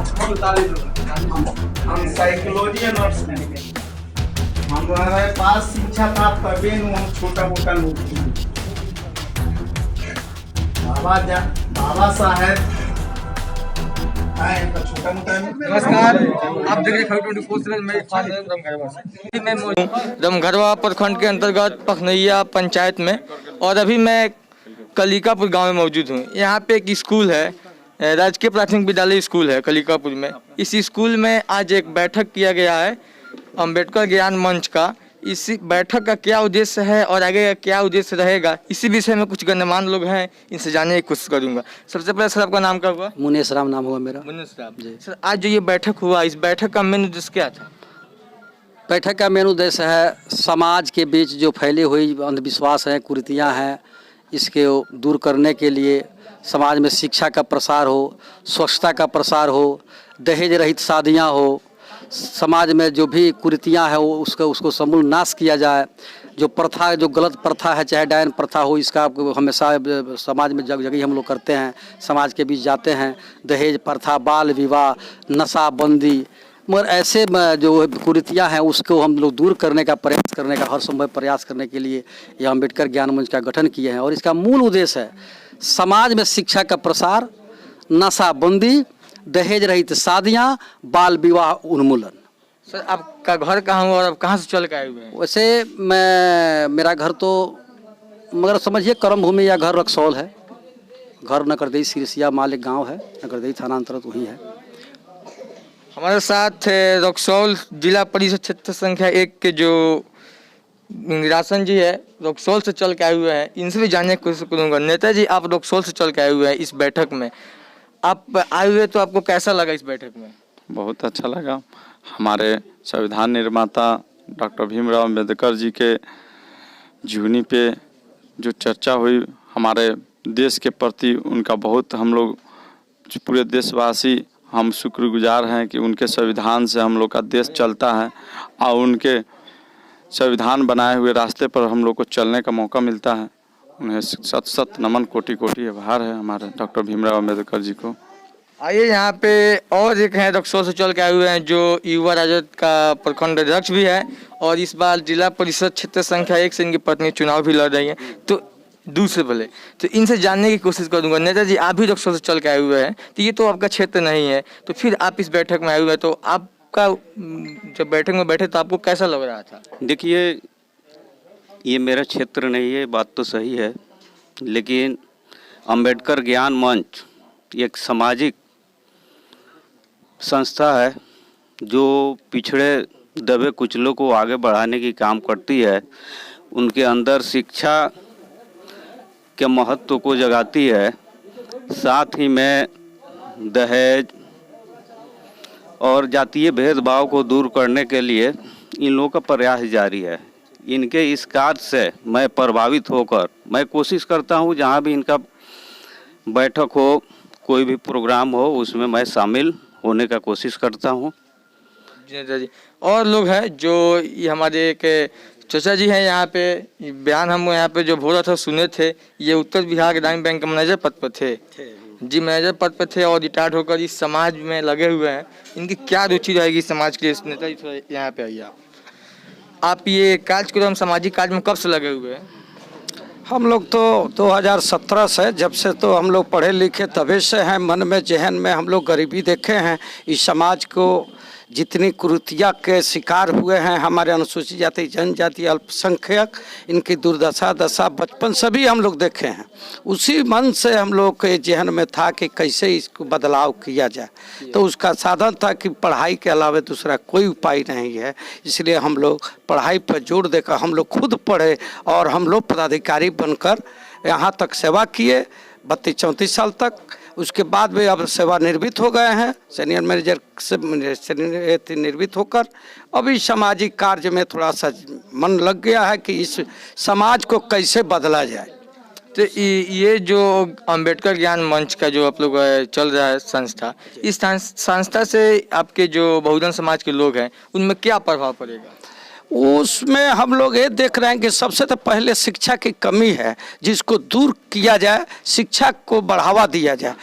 हम psychology nurse हैं, हमारे पास शिक्षा था तभी हम छोटा मोटा नोट बाबा साहेब छोटा मोटा। नमस्कार, आप देख रहे हैं 24/7। मैं रमघरवा प्रखंड के अंतर्गत पखनैया पंचायत में, और अभी मैं कलिकापुर गांव में मौजूद हूं। यहां पे एक स्कूल है, राजकीय प्राथमिक विद्यालय स्कूल है कलिकापुर में। इस स्कूल में आज एक बैठक किया गया है अंबेडकर ज्ञान मंच का। इसी बैठक का क्या उद्देश्य है और आगे का क्या उद्देश्य रहेगा, इसी विषय में कुछ गणमान्य लोग हैं, इनसे जानने की कोशिश करूंगा। सबसे पहले सर, आपका नाम क्या हुआ? मुनेश राम नाम हुआ मेरा। मुनेश राम जी। सर, आज जो ये बैठक हुआ, इस बैठक का मेन उद्देश्य क्या था? बैठक का मेन उद्देश्य है समाज के बीच जो फैली हुई अंधविश्वास हैं, कुरीतियाँ हैं, इसके दूर करने के लिए समाज में शिक्षा का प्रसार हो, स्वच्छता का प्रसार हो, दहेज रहित शादियाँ हो, समाज में जो भी कुरीतियाँ हैं वो उसको समूल नाश किया जाए। जो प्रथा, जो गलत प्रथा है, चाहे डायन प्रथा हो, इसका हमेशा समाज में जगह हम लोग करते हैं, समाज के बीच जाते हैं। दहेज प्रथा, बाल विवाह, नशाबंदी, मगर ऐसे जो कुरीतियाँ हैं उसको हम लोग दूर करने का प्रयास करने का, हर संभव प्रयास करने के लिए ये अम्बेडकर ज्ञान मंच का गठन किए हैं। और इसका मूल उद्देश्य है समाज में शिक्षा का प्रसार, नशाबंदी, दहेज रहित शादियाँ, बाल विवाह उन्मूलन। सर, आपका घर कहाँ हुआ और आप कहाँ से चल के आए हुए हैं? वैसे मेरा घर तो मगर समझिए कर्म भूमि या घर रक्सौल है। घर नकरदई सिरसिया माल एक गाँव है, नकरदई थाना अंतर्गत वही है। हमारे साथ रक्सौल जिला परिषद क्षेत्र संख्या 1 के जो राशन जी है, रक्सौल से चल के आए हुए हैं। इनसे भी जानने की कोशिश करूँगा। नेताजी, आप रक्सौल से चल के आए हुए हैं इस बैठक में, आप आए हुए तो आपको कैसा लगा इस बैठक में? बहुत अच्छा लगा। हमारे संविधान निर्माता डॉक्टर भीमराव अम्बेडकर जी के जीवनी पे जो चर्चा हुई, हमारे देश के प्रति उनका बहुत, हम लोग पूरे देशवासी हम शुक्रगुजार हैं कि उनके संविधान से हम लोग का देश चलता है और उनके संविधान बनाए हुए रास्ते पर हम लोग को चलने का मौका मिलता है। उन्हें सत सत नमन, कोटि कोटि आभार है हमारे डॉक्टर भीमराव अम्बेडकर जी को। आइए, यहाँ पे और एक हैं रक्सौल से चल के आए हुए हैं जो युवा राजद का प्रखंड अध्यक्ष भी है, और इस बार जिला परिषद क्षेत्र संख्या 1 से इनकी पत्नी चुनाव भी लड़ रही है। तो दूसरे भले तो इनसे जानने की कोशिश करूंगा। नेताजी, आप भी रक्सौल से चल के आए हुए हैं, तो ये तो आपका क्षेत्र नहीं है, तो फिर आप इस बैठक में आए हुए हैं, तो आपका जब बैठक में बैठे तो आपको कैसा लग रहा था? देखिए, ये मेरा क्षेत्र नहीं है, बात तो सही है, लेकिन अंबेडकर ज्ञान मंच एक सामाजिक संस्था है जो पिछड़े दबे कुचलों को आगे बढ़ाने की काम करती है। उनके अंदर शिक्षा के महत्व को जगाती है। साथ ही में दहेज और जातीय भेदभाव को दूर करने के लिए इन लोगों का प्रयास जारी है। इनके इस कार्य से मैं प्रभावित होकर मैं कोशिश करता हूं, जहां भी इनका बैठक हो, कोई भी प्रोग्राम हो, उसमें मैं शामिल होने का कोशिश करता हूं। जी, और लोग हैं जो ये हमारे एक चाचा जी हैं यहाँ पे, बयान हम यहाँ पे जो बोला था सुने थे। ये उत्तर बिहार ग्रामीण बैंक के मैनेजर पद पर थे जी, मैनेजर पद पर थे और रिटायर्ड होकर इस समाज में लगे हुए हैं। इनकी क्या रुचि रहेगी समाज के लिए? नेताजी, थोड़ा यहाँ पे आइए। आप ये कार्यक्रम, सामाजिक कार्य में कब से लगे हुए हैं? हम लोग तो 2017 से, जब से तो हम लोग पढ़े लिखे तभी से हैं। मन में जहन में हम लोग गरीबी देखे हैं। इस समाज को जितनी कुरीतियाँ के शिकार हुए हैं हमारे अनुसूचित जाति, जनजाति, अल्पसंख्यक, इनकी दुर्दशा दशा बचपन से भी हम लोग देखे हैं। उसी मन से हम लोग के जहन में था कि कैसे इसको बदलाव किया जाए। तो उसका साधन था कि पढ़ाई के अलावा दूसरा कोई उपाय नहीं है। इसलिए हम लोग पढ़ाई पर जोर देकर हम लोग खुद पढ़े और हम लोग पदाधिकारी बनकर यहाँ तक सेवा किए 32-34 साल तक। उसके बाद भी अब सेवानिवृत्त हो गए हैं, सीनियर मैनेजर से निर्वृत्त होकर अभी सामाजिक कार्य में थोड़ा सा मन लग गया है कि इस समाज को कैसे बदला जाए। तो ये जो अंबेडकर ज्ञान मंच का जो आप लोग चल रहा है संस्था, इस संस्था से आपके जो बहुजन समाज के लोग हैं उनमें क्या प्रभाव पड़ेगा? उसमें हम लोग ये देख रहे हैं कि सबसे तो पहले शिक्षा की कमी है, जिसको दूर किया जाए, शिक्षा को बढ़ावा दिया जाए।